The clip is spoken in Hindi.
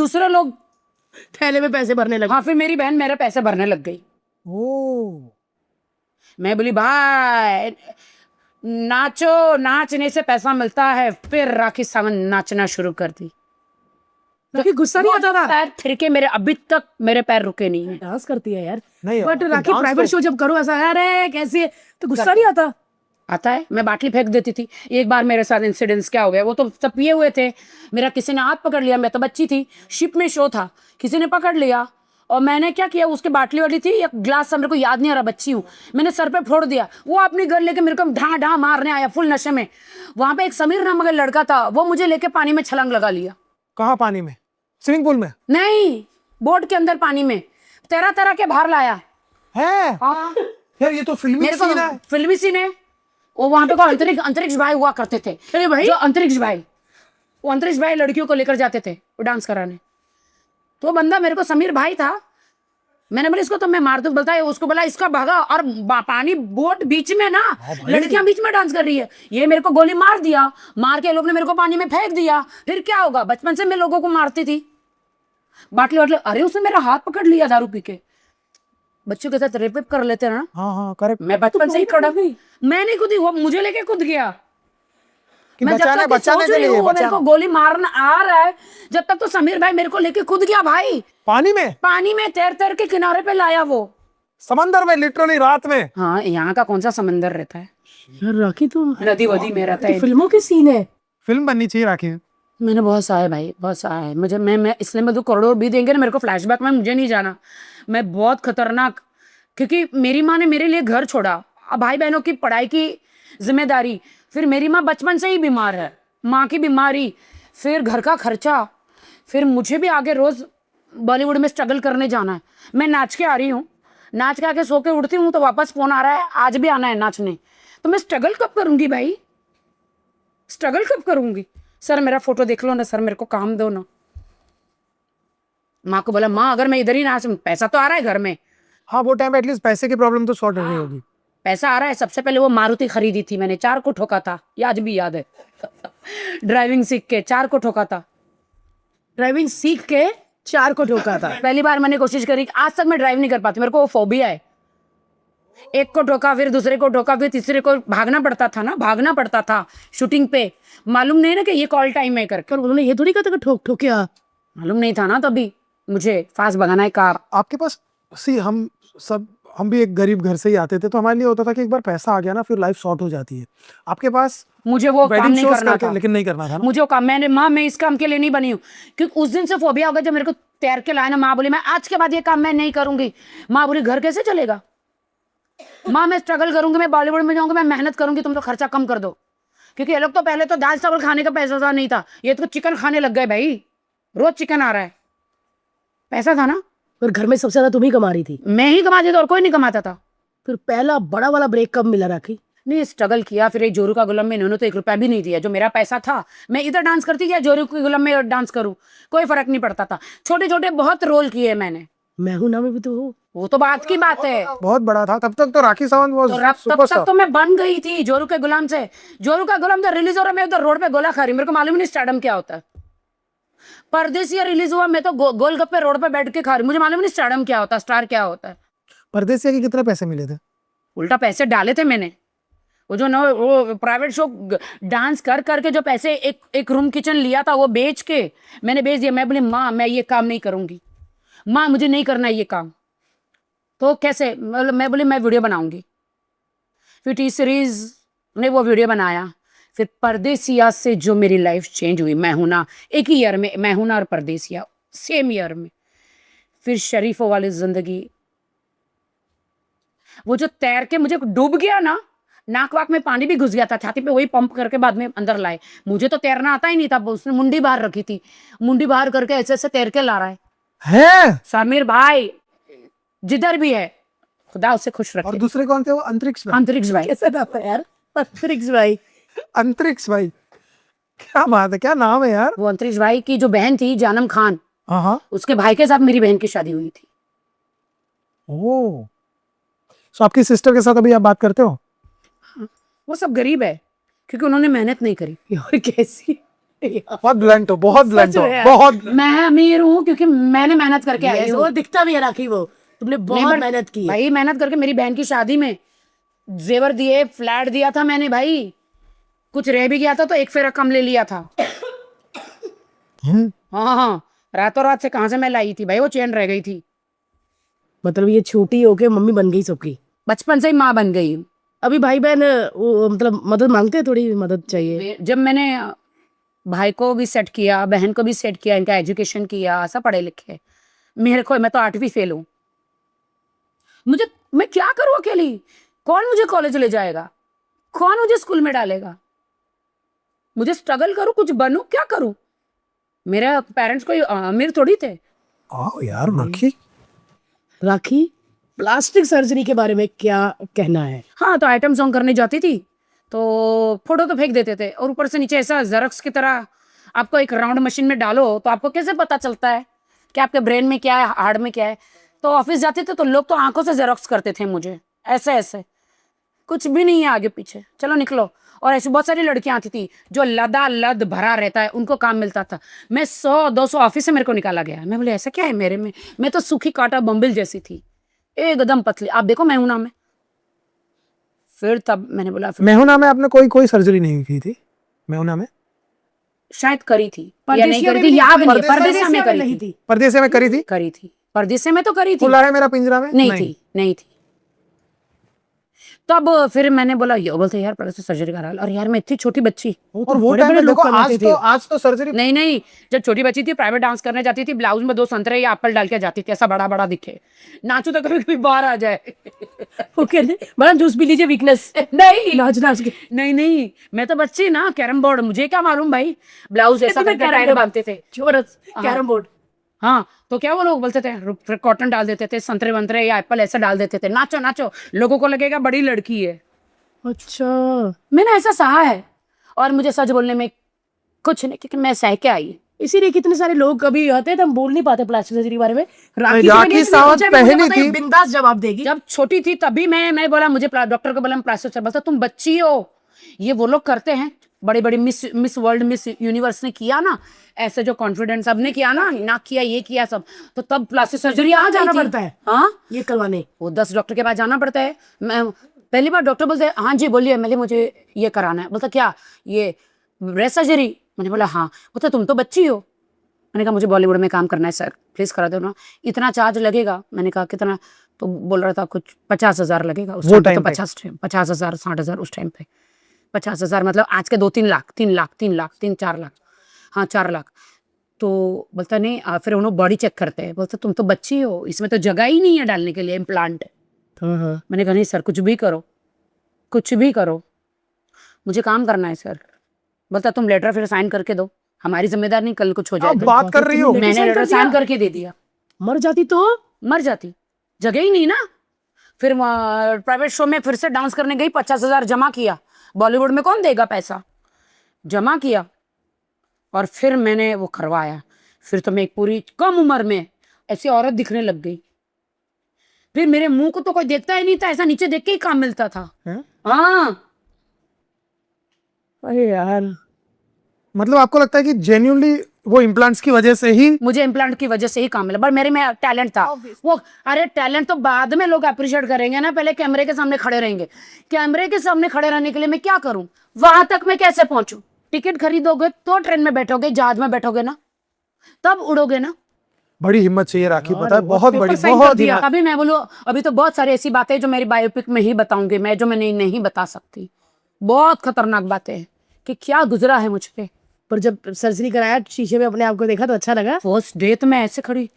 दूसरे लोग थैले में पैसे भरने लगे। हाँ, फिर मेरी बहन मेरे पैसे भरने लग गई। ओ, मैं बोली भाई नाचो, नाचने से पैसा मिलता है। फिर राखी सावंत नाचना शुरू कर दी। राखी गुस्सा नहीं आता था? पैर थिरके मेरे, अभी तक मेरे पैर रुके नहीं है। डांस करती है यार। नहीं बट फिर राखी डांस प्राइवेट तो- शो जब करो ऐसा अरे कैसी है तो गुस्सा नहीं आता? आता है, मैं बाटली फेंक देती थी। एक बार मेरे साथ इंसिडेंट्स क्या हो गया, वो तो सब पिए हुए थे, मेरा किसी ने हाथ पकड़ लिया, मैं तो बच्ची थी, शिप में शो था, किसी ने पकड़ लिया और मैंने क्या किया, उसके बाटली वाली थी एक ग्लास सा, मेरे को याद नहीं आ रहा, बच्ची हूँ, मैंने सर पे फोड़ दिया। वो अपनी गन लेके मेरे को ढा ढा मारने आया फुल नशे में। वहां पे एक समीर नाम का लड़का था, वो मुझे लेके पानी में छलांग लगा लिया। कहाँ पानी में? स्विमिंग पूल में? नहीं, बोट के अंदर पानी में, तरह तरह के बाहर लाया है हाँ। यार, ये तो फिल्मी मेरे सीन है। को फिल्मी सीन है। वो वहां पे को अंतरिक्ष भाई हुआ करते थे। अरे भाई, जो अंतरिक्ष भाई, वो अंतरिक्ष भाई लड़कियों को लेकर जाते थे वो डांस कराने। तो वो बंदा मेरे को समीर भाई था। मैंने बोला इसको तो मैं मार दूं, बोलता है उसको बोला इसका भागा, और पानी बोट बीच में ना, लड़कियां बीच में डांस कर रही है, ये मेरे को गोली मार दिया। मार के लोग ने मेरे को पानी में फेंक दिया। फिर क्या होगा, बचपन से मैं लोगों को मारती थी बाटली वाटली। अरे उसने मेरा हाथ पकड़ लिया दारू पी के। बच्चों के साथ रेप कर लेते हैं ना, हाँ हाँ करेक्ट। मैं बचपन से ही खड़ा गई। मैं नहीं कूदी, वो मुझे लेके कूद गया। कि मैं जब बचाने तक बचाने सोच के रही लिए हूँ वो मेरे बचाना। को गोली मारना आ रहा है, जब तक तो समीर भाई मेरे को लेके कूद गया भाई। पानी में? पानी में तैर तैर के किनारे पे लाया वो। समंदर में लिटरली रात में? हाँ, यहाँ का कौन सा समंदर रहता है, यार राखी तो नदी वदी में रहता है। फिल्मों के सीन है। फिल्म बननी चाहिए राखी। मैंने बहुत सा है भाई, बहुत सा है मुझे। मैं इसलिए मैं तो करोड़ों भी देंगे ना मेरे को फ्लैशबैक में, मुझे नहीं जाना। मैं बहुत खतरनाक, क्योंकि मेरी माँ ने मेरे लिए घर छोड़ा, अब भाई बहनों की पढ़ाई की जिम्मेदारी, फिर मेरी माँ बचपन से ही बीमार है, माँ की बीमारी, फिर घर का खर्चा, फिर मुझे भी आगे रोज बॉलीवुड में स्ट्रगल करने जाना है। मैं नाच के आ रही हूँ, नाच के आके सो के उठती हूँ तो वापस फोन आ रहा है आज भी आना है नाचने। तो मैं स्ट्रगल कब करूंगी भाई, स्ट्रगल कब करूंगी? सर मेरा फोटो देख लो ना सर, मेरे को काम दो ना। माँ को बोला माँ अगर मैं इधर ही नाच, पैसा तो आ रहा है घर में, हाँ वो टाइम एटलीस्ट पैसे की प्रॉब्लम तो सॉर्ट नहीं होगी। पैसा आ रहा है। सबसे पहले वो मारुति खरीदी थी मैंने, 4 को ठोका था, ये आज भी याद है। ड्राइविंग सीख के 4 को ठोका था। ड्राइविंग सीख के 4 को ठोका था। पहली बार मैंने कोशिश करी, आज तक मैं ड्राइव नहीं कर पाती, मेरे को वो फोबिया है। एक को ठोका, फिर दूसरे को ठोका, फिर तीसरे को, भागना पड़ता था ना, भागना पड़ता था शूटिंग पे, मालूम नहीं ना कि ये कॉल टाइम है करके। पर उन्होंने ये थोड़ी कहा था कि ठोक ठोकिया, मालूम नहीं था ना तभी मुझे फास्ट भगाना है कार। आपके पास हम भी एक गरीब घर से ही आते थे, तो हमारे लिए होता था कि एक बार पैसा आ गया ना फिर लाइफ सॉर्ट हो जाती है। आपके पास मुझे वो काम वेडिंग नहीं शोज करना करके, था, लेकिन नहीं करना था ना। मुझे वो काम, मैंने माँ मैं इस काम के लिए नहीं बनी हूँ, क्योंकि उस दिन से फोबिया हो गया जब मेरे को तैर के लाया ना। माँ बोली मैं आज के बाद ये काम मैं नहीं करूंगी। माँ बोली घर कैसे चलेगा? माँ मैं स्ट्रगल करूंगी, मैं बॉलीवुड में जाऊंगी, मैं मेहनत करूंगी, तुम तो खर्चा कम कर दो। क्योंकि ये लोग तो पहले तो दाल चावल खाने का पैसा नहीं था, ये तो चिकन खाने लग गए भाई, रोज चिकन आ रहा है। पैसा था ना, पर घर में सबसे ज्यादा तुम ही कमा रही थी। मैं ही कमाती था और कोई नहीं कमाता था। फिर पहला बड़ा वाला ब्रेक कब मिला राखी? नहीं स्ट्रगल किया, फिर एक जोरू का गुलाम में इन्होंने तो 1 रुपया भी नहीं दिया। जो मेरा पैसा था मैं इधर डांस करती थी, जोरू के गुलाम में डांस करूं, कोई फर्क नहीं पड़ता था। छोटे छोटे बहुत रोल किए मैंने। मैं हूं ना में भी तो हो। वो तो बात की बात है, बहुत बड़ा था तब तक तो राखी सावंत वो तो तब तक सुपरस्टार। तो मैं बन गई थी जोरू के गुलाम से। जोरू का गुलाम तो रिलीज हो रहा, मैं उधर रोड पे गोला खा रही, मेरे को मालूम नहीं स्टारडम क्या होता है। परदेसिया रिलीज हुआ, मैं तो गोलगप्पे रोड पे बैठ के खा रही, मुझे मालूम नहीं स्टारडम क्या होता है, स्टार क्या होता है। परदेसिया के कितने पैसे मिले थे? उल्टा पैसे डाले थे मैंने, वो जो ना वो प्राइवेट शो डांस कर करके जो पैसे एक रूम किचन लिया था वो बेच के मैंने बेच दिया। मैं बोली माँ मैं ये काम नहीं करूंगी, माँ मुझे नहीं करना ये काम। तो कैसे, मैं बोली मैं वीडियो बनाऊंगी। फिर टी सीरीज ने वो वीडियो बनाया, फिर परदेसिया से जो मेरी लाइफ चेंज हुई, मैं हूं ना, एक ही ईयर में मैं हूं ना और परदेसिया सेम ईयर में। फिर शरीफों वाली जिंदगी, वो जो तैर के मुझे डूब गया ना, नाक वाक में पानी भी घुस गया था, छाती पे वही पंप करके बाद में अंदर लाए। मुझे तो तैरना आता ही नहीं था, उसने मुंडी बाहर रखी थी, मुंडी बाहर करके ऐसे ऐसे तैर के ला रहा है समीर भाई, जिधर भी है खुदा उसे खुश और रखे। दूसरे कौन थे वो? अंतरिक्ष भाई। अंतरिक्ष भाई, कैसा नाम है यार, अंतरिक्ष भाई। अंतरिक्ष भाई, क्या बात है, क्या नाम है यार। वो अंतरिक्ष भाई की जो बहन थी जानम खान, हाँ हाँ। उसके भाई के साथ मेरी बहन की शादी हुई थी। ओह, तो आपकी सिस्टर के साथ अभी आप बात करते हो? वो सब गरीब है क्योंकि उन्होंने मेहनत नहीं करी। और कैसी बहुत ब्लंट हो, बहुत ब्लंट हो, में यार। बहुत। मैं अमीर हूँ क्योंकि मैंने मेहनत करके आई हूँ। वो दिखता भी है राखी, वो तुमने नहीं, बहुत पर मेहनत की है। भाई मेहनत करके मेरी बहन की शादी में जेवर दिए, फ्लैट दिया था मैंने भाई। कुछ रह भी गया था तो एक फेरा कम ले लिया था। हाँ हाँ, रातों रात से कहाँ से मैं लाई थी भाई, वो चेन रह गई थी। मतलब ये छोटी होके मम्मी बन गई सबकी। बचपन से ही माँ बन गई। अभी भाई बहन वो मतलब मदद मांगते हैं, थोड़ी मदद चाहिए। जब मैंने भाई को भी सेट किया, बहन को भी सेट किया, इनका एजुकेशन किया, सब पढ़े लिखे, मेरे को, मैं तो 8वीं फेल हूँ। मैं क्या करूँ अकेली? कौन मुझे कॉलेज ले जाएगा? कौन मुझे स्कूल में डालेगा? मुझे स्ट्रगल करूँ, कुछ बनूं, क्या करूँ? मेरे पेरेंट्स कोई अमीर थोड़ी थे। आओ यार राखी। राखी, प्लास्टिक सर्जरी के बारे में क्या कहना है? हाँ, तो आइटम सॉन्ग करने जाती थी तो फोटो तो फेंक देते थे, और ऊपर से नीचे ऐसा जेरॉक्स की तरह आपको एक राउंड मशीन में डालो तो आपको कैसे पता चलता है कि आपके ब्रेन में क्या है, हार्ड में क्या है? तो ऑफिस जाते थे तो लोग तो आंखों से जेरॉक्स करते थे मुझे, ऐसे ऐसे, कुछ भी नहीं है आगे पीछे, चलो निकलो। और ऐसी बहुत सारी लड़कियां आती थी जो लदा लद भरा रहता है, उनको काम मिलता था। मैं 100-200 ऑफिस से मेरे को निकाला गया। मैं बोले ऐसा क्या है मेरे में? मैं तो सूखी काटा बम्बिल जैसी थी, एकदम पतली। आप देखो मेहुना में। फिर तब मैंने बोला फिर मेहुना में आपने कोई सर्जरी नहीं की थी? मेहुना में शायद करी थी या नहीं करी थी, याद नहीं है। परदेसिया में करी थी, परदेसिया में करी थी? करी थी, परदेसिया में तो करी थी। खुला है मेरा पिंजरा में? नहीं थी। तब फिर मैंने बोला, ये बोलते यार प्लास्टिक सर्जरी करा लो। और यार मैं इतनी छोटी बच्ची, और वो टाइम में देखो, आज तो सर्जरी। नहीं, जब छोटी बच्ची थी प्राइवेट डांस करने जाती थी, ब्लाउज में 2 संतरे या एप्पल डाल के जाती थी, ऐसा बड़ा बड़ा दिखे, नाचू तो कभी कभी बाहर आ जाए। वो कहते मैडम जूस पी लीजिए, वीकनेस नहीं नाच नाच के। नहीं, मैं तो बच्ची ना, कैरम बोर्ड, मुझे क्या मालूम भाई, ब्लाउज ऐसा करके टाइट बांधते थे। चोरस कैरम बोर्ड। हाँ, तो क्या वो लोग बोलते थे, फिर कॉटन डाल देते थे, संतरे वंतरे या एप्पल ऐसा डाल देते थे, नाचो नाचो, लोगों को लगेगा बड़ी लड़की है। अच्छा, मैंने ऐसा सहा है, और मुझे सच बोलने में कुछ नहीं, क्योंकि मैं सह के आई। इसीलिए कितने सारे लोग कभी आते हैं तो हम बोल नहीं पाते प्लास्टिक सर्जरी के बारे में। राखी सावंत पहली थी, बिंदास जवाब देगी। जब छोटी थी तभी मैं बोला, मुझे डॉक्टर को बोला प्लास्टिक सर्जरी, बोलता तुम बच्ची हो, ये वो लोग करते हैं, बड़ी बड़ी मिस वर्ल्ड, मिस यूनिवर्स ने किया ना, ऐसे जो कॉन्फिडेंस सब ने किया ना किया, ये किया सब, तो तब प्लास्टिक सर्जरी आ जाना जाना पड़ता है। हाँ, ये करवाने वो 10 डॉक्टर के पास जाना पड़ता है। मैं पहली बार डॉक्टर बोलते हाँ जी बोलिए, मैंने मुझे ये कराना है। बोलता क्या, ये ब्रेस्ट सर्जरी? मैंने बोला हाँ। बोलता तुम तो बच्ची हो। मैंने कहा मुझे बॉलीवुड में काम करना है सर, प्लीज करा दो ना, इतना चार्ज लगेगा? मैंने कहा कितना? तो बोल रहा था कुछ 50,000 लगेगा उस टाइम पे। तो 50,000 60,000 उस टाइम पे। 50,000 मतलब आज के 2-3 लाख, 3 लाख, 3 लाख, 3-4 लाख, हाँ 4 लाख। तो बोलता नहीं, फिर उन्होंने बॉडी चेक करते हैं। बोलता तुम तो बच्ची हो, इसमें तो जगह ही नहीं है डालने के लिए इम्प्लांट। मैंने कहा नहीं सर, कुछ भी करो, कुछ भी करो, मुझे काम करना है सर। बोलता तुम लेटर फिर साइन करके दो, हमारी जिम्मेदारी नहीं, कल कुछ हो जाए। बात कर रही हो? मैंने लेटर साइन करके दे दिया। मर जाती तो? मर जाती, जगह ही नहीं ना। फिर प्राइवेट शो में फिर से डांस करने गई, 50,000 जमा किया। बॉलीवुड में कौन देगा पैसा? जमा किया और फिर मैंने वो करवाया। फिर तो मैं एक पूरी कम उम्र में ऐसी औरत दिखने लग गई। फिर मेरे मुंह को तो कोई देखता ही नहीं था, ऐसा नीचे देख के ही काम मिलता था। हाँ, अरे यार, मतलब आपको लगता है कि जेन्युइनली वो इम्प्लांट्स की वजह से ही? मुझे इम्प्लांट की वजह से ही काम मिला, पर मेरे में टैलेंट था वो। अरे टैलेंट तो बाद में लोग अप्रिशिएट करेंगे ना, पहले कैमरे के सामने खड़े रहेंगे। कैमरे के सामने खड़े रहने के लिए मैं क्या करूं? वहां तक मैं कैसे पहुंचूं? टिकट खरीदोगे तो ट्रेन में बैठोगे, जहाज में बैठोगे ना, तब उड़ोगे ना। बड़ी हिम्मत चाहिए राखी, पता है, बहुत बड़ी, sign कर बहुत दिया। हिम्मत। अभी मैं बोलूं, अभी तो बहुत सारी ऐसी बातें जो मेरी बायोपिक में ही बताऊंगी मैं, जो मैं नहीं बता सकती। बहुत खतरनाक बातें हैं कि क्या गुजरा है मुझ पे। पर जब सर्जरी कराया, शीशे में अपने आप को देखा तो अच्छा लगा? फर्स्ट डे तो मैं ऐसे खड़ी,